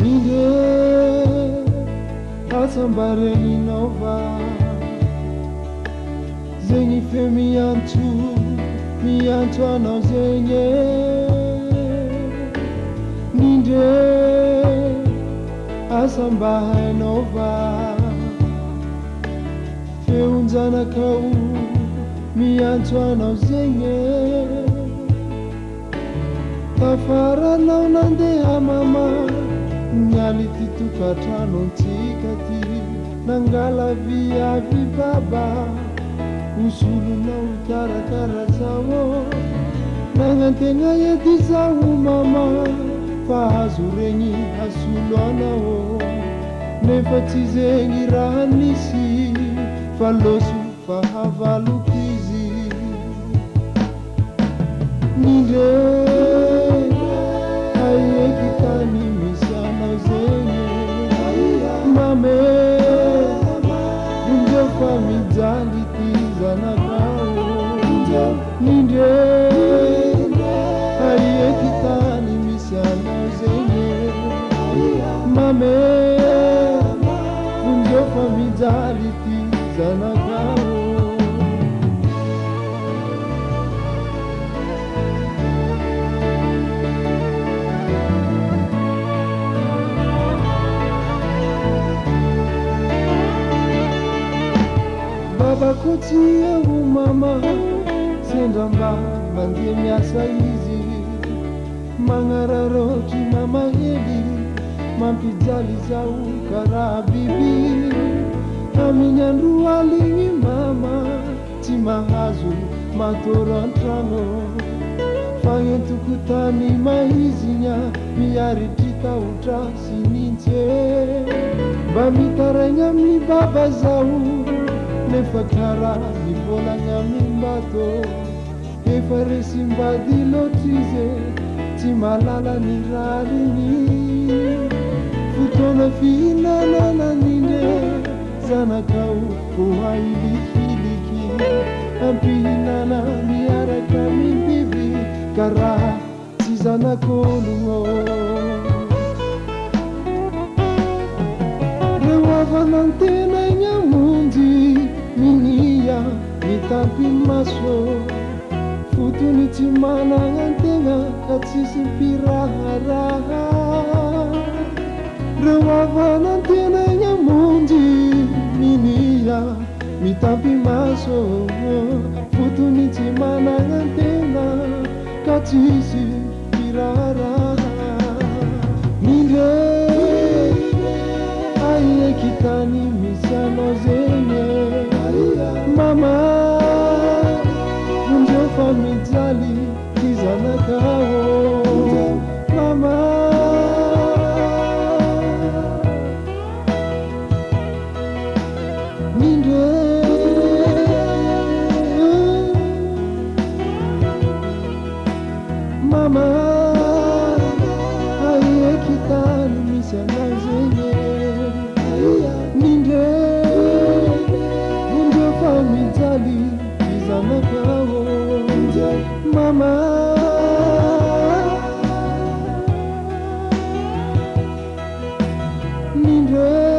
ninde asambareni nova zengi fe miantu anao zenye ninde asambahay nova feonjanakao miantu anao zenye tafaranao nandeha mama nialy ty tokatranotsika ty nangala viavy baba usulunao karakara zao nangantegna edy zao mama fahazo regny asolo anao nefa tsy zegny raha nisy fa loso fahavaloko izy ninde aieky tany misy anao zegny mame indreo fa mijaly ty zanakao ninde aieky tany misy anao zegny mame indreo fa mijaly ty zanakao bakotsiaho mama sendamba mandeha miasa izy magnararotry mama hely mampijaly zao karaha biby amin'ny andro aligny mama tsy mahazo matoro antrano fagnentoko tany mahizigna miaritry tahotra sy nintse mba mitaraigny amin'ny baba zao nefa kara nivolagny amin'ny mbato efa resimbady lotrize tsy malala ny rariny fotoana fihinanana ninde zanakao fohailikhiliky ampihinana miaraka mibiby karaha tsy zanak'ologno reo avanantena igny amonjy minia mitampy maso fotony tsy managnan-tegna ka tsisy mpiraharaha reo avanantena igny amonjy minia mitampy maso fotony tsy managnan-tegna ka tsisy mpiraharaha ninde aieky tany misy anao zegny mama indreo fa mijaly ty zanakao mama ninde mama aieky tany misy anao zegny ninde indreo fa mijaly ty zanakao mama ninde